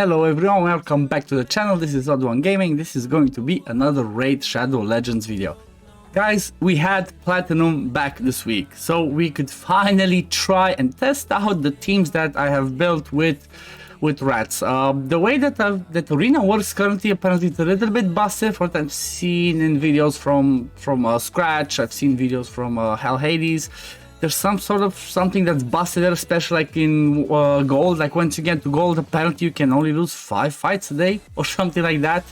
Hello everyone, welcome back to the channel. This is OddOneGaming. This is going to be another Raid Shadow Legends video. Guys, we had Platinum back this week, so we could finally try and test out the teams that I have built with rats. The way that that arena works currently, apparently it's a little bit busted from what I've seen in videos from Scratch. I've seen videos from Hell Hades. There's some sort of something that's busted there, especially like in gold. Like once you get to gold, apparently you can only lose 5 fights a day or something like that.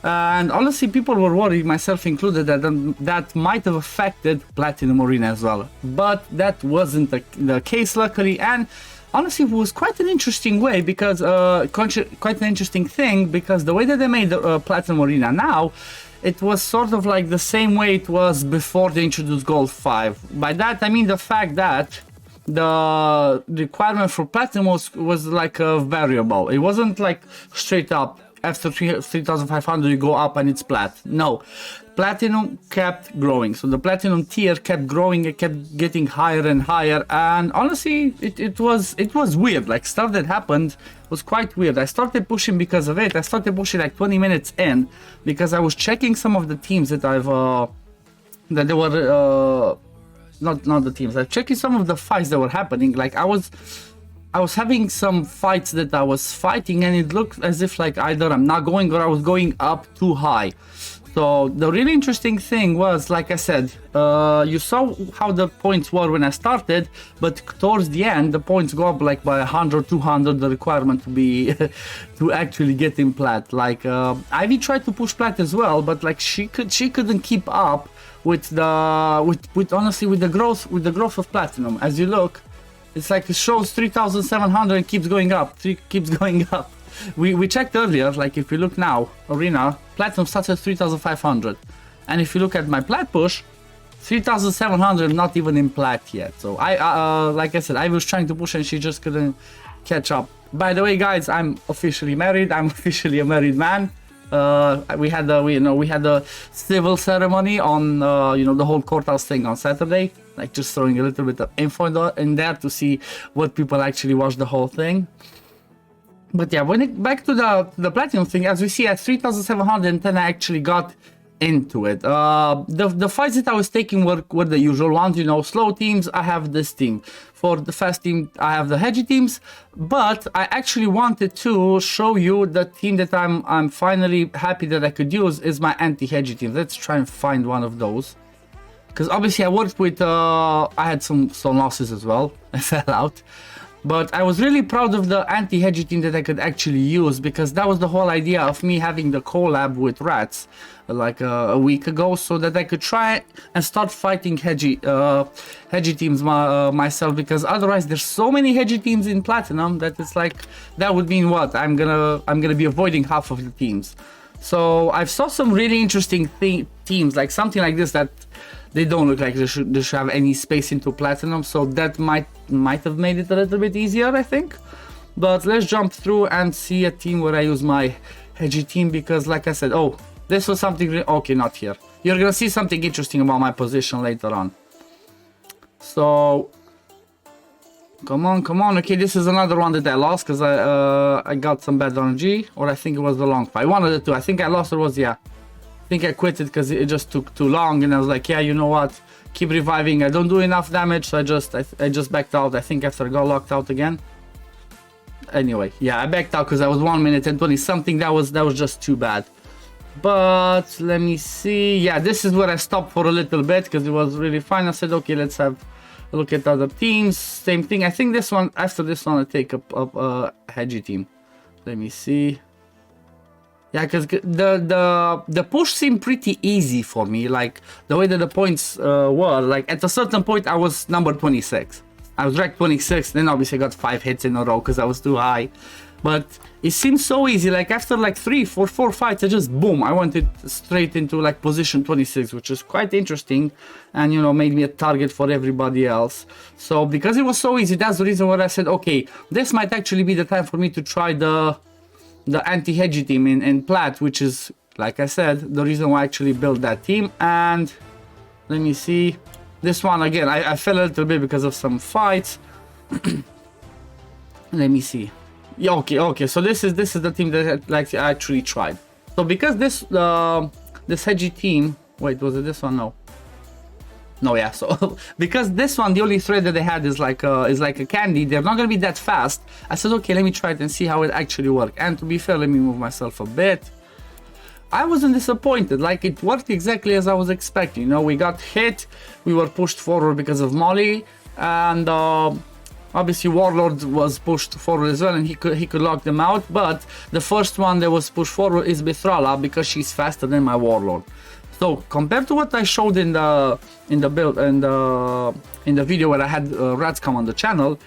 And honestly, people were worried, myself included, that that might have affected Platinum Arena as well. But that wasn't the case, luckily. And honestly, it was quite an interesting way, because quite an interesting thing, because the way that they made the Platinum Arena now, it was sort of like the same way it was before they introduced Gold 5. By that I mean the fact that the requirement for Platinum was like a variable. It wasn't like straight up after 3500 you go up and it's Plat. No, Platinum kept growing, so the Platinum tier kept growing. It kept getting higher and higher, and honestly it was weird. Like, stuff that happened was quite weird. I started pushing because of it. I started pushing like 20 minutes in, because I was checking some of the teams that I've that they were not the teams. I'm checking some of the fights that were happening. Like, I was having some fights that I was fighting, and it looked as if like either I'm not going or I was going up too high. So the really interesting thing was, like I said, you saw how the points were when I started, but towards the end the points go up like by 100, 200, the requirement to be to actually get in Plat. Like Ivy tried to push Plat as well, but like she couldn't keep up with the with the growth of Platinum. As you look, it's like it shows 3,700 and keeps going up, keeps going up. We checked earlier, like if we look now, Arena, Platinum starts at 3,500. And if you look at my Plat push, 3,700, not even in Plat yet. So like I said, I was trying to push and she just couldn't catch up. By the way, guys, I'm officially married. I'm officially a married man. We had a civil ceremony on the whole courthouse thing on Saturday. Like, just throwing a little bit of info in there to see what people actually watched the whole thing. But yeah, back to the Platinum thing, as we see at 3,710 I actually got into it. The fights that I was taking were the usual ones, slow teams. I have this team. For the fast team, I have the Hege teams. But I actually wanted to show you the team that I'm finally happy that I could use is my Anti Hege team. Let's try and find one of those. Because obviously I worked with, I had some losses as well. I fell out. But I was really proud of the Anti Hege team that I could actually use, because that was the whole idea of me having the collab with rats like a week ago, so that I could try and start fighting Hege teams myself, because otherwise there's so many Hege teams in Platinum that it's like, that would mean what? I'm gonna be avoiding half of the teams. So I've saw some really interesting teams, like something like this, that they don't look like they should have any space into Platinum, so that might have made it a little bit easier, I think. But let's jump through and see a team where I use my Hege team, because like I said, oh, this was something, okay, not here. You're gonna see something interesting about my position later on. So, come on, okay, this is another one that I lost, because I got some bad RNG, or I think it was the long fight. One of the two. I think I lost, or was, yeah. I think I quit it because it just took too long, and I was like, yeah, you know what, keep reviving. I don't do enough damage, so I just backed out. I think after I got locked out again. Anyway, yeah, I backed out because I was 1 minute and 20 something. That was just too bad. But let me see. Yeah, this is where I stopped for a little bit, because it was really fine. I said, okay, let's have a look at other teams. Same thing. I think this one, after this one, I take up a Hege team. Let me see. Yeah, because the push seemed pretty easy for me, like the way that the points were. Like at a certain point I was number 26. I was ranked 26, then obviously I got 5 hits in a row because I was too high. But it seemed so easy, like after like 3, 4 fights, I just boom, I went straight into like position 26, which is quite interesting, and made me a target for everybody else. So because it was so easy, that's the reason why I said, okay, this might actually be the time for me to try the Anti Hege team in Plat, which is, like I said, the reason why I actually built that team. And let me see, this one again, I fell a little bit because of some fights. Let me see. Yeah, okay. So this is the team that like I actually tried. So because this Hege team, wait, was it this one? No, yeah. So because this one, the only thread that they had is like a candy. They're not gonna be that fast. I said, okay, let me try it and see how it actually works. And to be fair, let me move myself a bit. I wasn't disappointed. Like, it worked exactly as I was expecting. You know, we got hit, we were pushed forward because of Molly, and obviously Warlord was pushed forward as well, and he could lock them out. But the first one that was pushed forward is Mithrala, because she's faster than my Warlord. So compared to what I showed in the video where I had rats come on the channel,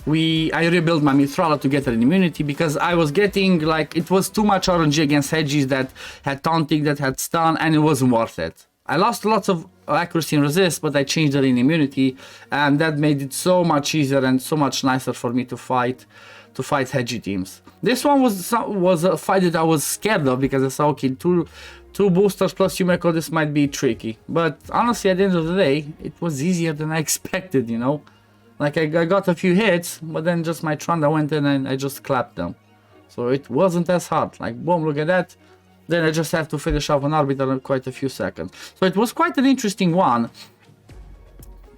I rebuilt my Mithrala to get an immunity, because I was getting, like, it was too much RNG against Heges that had taunting, that had stun, and it wasn't worth it. I lost lots of accuracy and resist, but I changed it in immunity, and that made it so much easier and so much nicer for me to fight Hege teams. This one was a fight that I was scared of, because I saw, okay, two boosters plus Yumeko, this might be tricky. But honestly, at the end of the day, it was easier than I expected, you know? Like, I got a few hits, but then just my Tranda went in and I just clapped them. So it wasn't as hard. Like, boom, look at that. Then I just have to finish off an Arbiter in quite a few seconds. So it was quite an interesting one.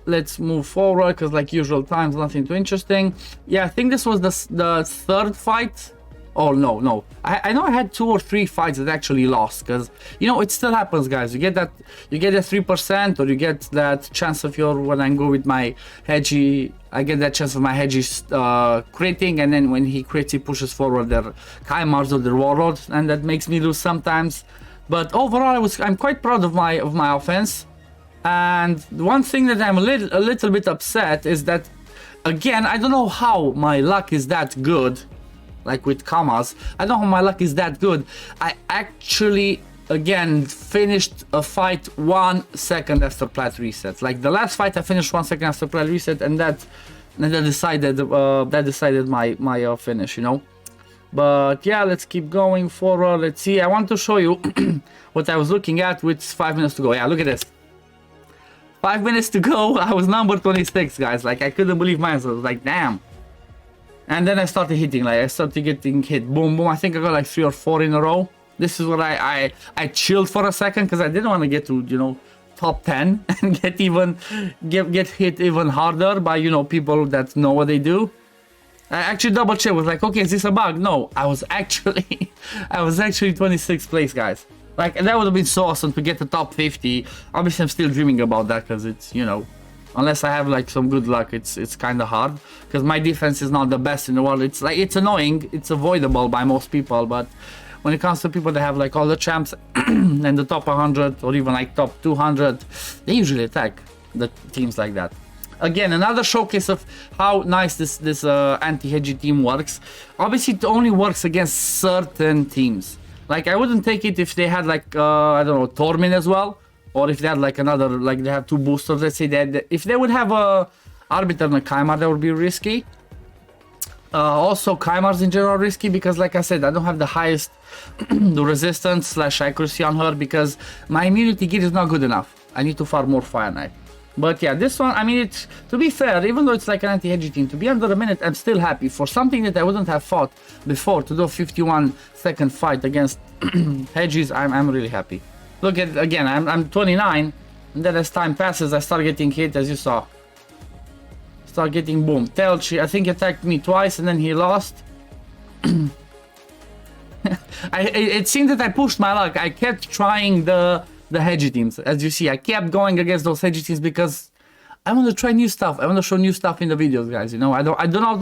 Let's move forward, because like usual times, nothing too interesting. Yeah, I think this was the third fight. Oh, no. I know I had 2 or 3 fights that actually lost, because, you know, it still happens, guys. You get that 3%, or you get that chance of when I go with my Hege, I get that chance of my Hege critting, and then when he crits, he pushes forward their Kaimars or their Warlords, and that makes me lose sometimes. But overall, I'm quite proud of my offense. And one thing that I'm a little bit upset is that, again, I don't know how my luck is that good. Like with commas, I don't know how my luck is that good. I actually, again, finished a fight 1 second after Plat reset. Like the last fight, I finished 1 second after Plat reset, and that decided my finish, you know. But yeah, let's keep going forward. Let's see. I want to show you what I was looking at with 5 minutes to go. Yeah, look at this. 5 minutes to go. I was number 26, guys. Like, I couldn't believe myself. I was like, damn. And then I started hitting, like I started getting hit, boom, boom. I think I got like 3 or 4 in a row. This is what I chilled for a second, because I didn't want to get to, you know, top 10 and get hit even harder by, you know, people that know what they do. I actually double checked, was like, okay, is this a bug? No, I was actually 26th place, guys. Like, that would have been so awesome to get the top 50. Obviously, I'm still dreaming about that, because it's, you know, unless I have like some good luck, it's kind of hard, because my defense is not the best in the world. It's like, it's annoying, it's avoidable by most people, but when it comes to people that have like all the champs and the top 100 or even like top 200, they usually attack the teams like that. Again, another showcase of how nice this Anti Hege team works. Obviously, it only works against certain teams. Like, I wouldn't take it if they had like I don't know, Tormin as well. Or if they had like another, like they have 2 boosters, let's say that if they would have a Arbiter and a Kaimar, that would be risky. Also, Kaimars in general are risky, because like I said, I don't have the highest the resistance / accuracy on her, because my immunity gear is not good enough. I need to farm more Fire Knight. But yeah, this one, I mean, it's, to be fair, even though it's like an Anti Hege team, to be under a minute, I'm still happy. For something that I wouldn't have fought before, to do a 51-second fight against Heges, I'm really happy. Look at, again, I'm 29, and then as time passes, I start getting hit, as you saw. Start getting boom. Telchi, I think he attacked me twice, and then he lost. It seemed that I pushed my luck. I kept trying the Hege teams. As you see, I kept going against those Hege teams, because I want to try new stuff. I want to show new stuff in the videos, guys. You know, I do not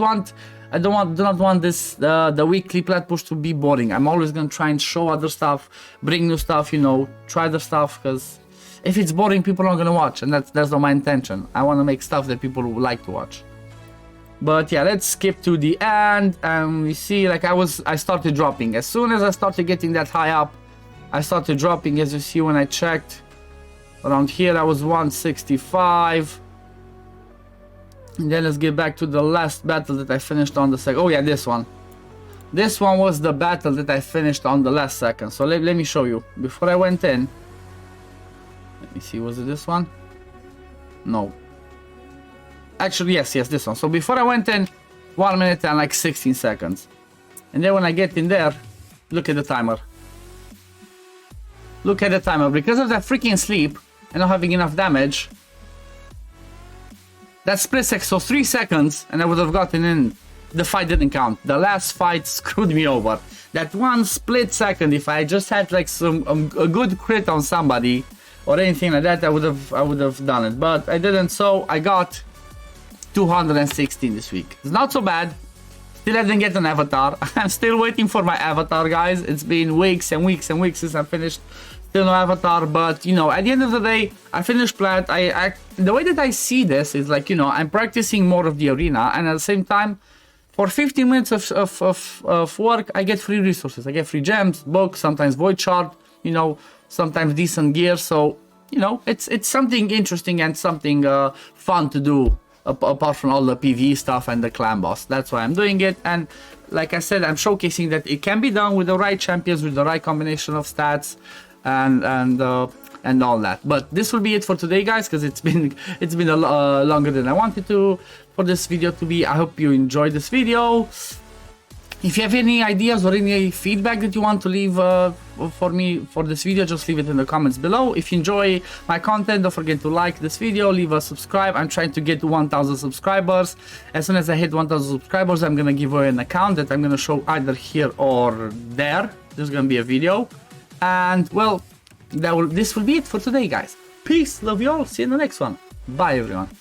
want this the weekly Plat push to be boring. I'm always gonna try and show other stuff, bring new stuff, you know, try the stuff, because if it's boring, people aren't gonna watch, and that's not my intention. I want to make stuff that people would like to watch. But yeah, let's skip to the end, and we see, like, I started dropping. As soon as I started getting that high up, I started dropping. As you see, when I checked around here, I was 165. And then let's get back to the last battle that I finished on the second. Oh yeah, this one. This one was the battle that I finished on the last second. So let me show you. Before I went in, let me see, was it this one? No. Actually, yes, this one. So before I went in, 1 minute and like 16 seconds. And then when I get in there, look at the timer. Look at the timer. Because of that freaking sleep and not having enough damage, that split second, so 3 seconds, and I would have gotten in. The fight didn't count. The last fight screwed me over. That one split second, if I just had like a good crit on somebody or anything like that, I would have done it. But I didn't, so I got 216 this week. It's not so bad. Still I didn't get an avatar. I'm still waiting for my avatar, guys. It's been weeks and weeks and weeks since I finished. Still no avatar, but you know, at the end of the day, I finished Plat. The way that I see this is like, you know, I'm practicing more of the arena, and at the same time, for 15 minutes of work, I get free resources. I get free gems, books, sometimes void shard, you know, sometimes decent gear. So, you know, it's something interesting and something fun to do, apart from all the PvE stuff and the clan boss. That's why I'm doing it. And like I said, I'm showcasing that it can be done with the right champions, with the right combination of stats, and all that. But this will be it for today, guys, because it's been longer than I wanted to for this video to be. I hope you enjoyed this video. If you have any ideas or any feedback that you want to leave for me for this video, just leave it in the comments below. If you enjoy my content, don't forget to like this video, leave a subscribe. I'm trying to get to 1,000 subscribers. As soon as I hit 1,000 subscribers, I'm gonna give away an account that I'm gonna show either here or there. There's gonna be a video. And well, this will be it for today, guys. Peace, love you all, see you in the next one. Bye everyone.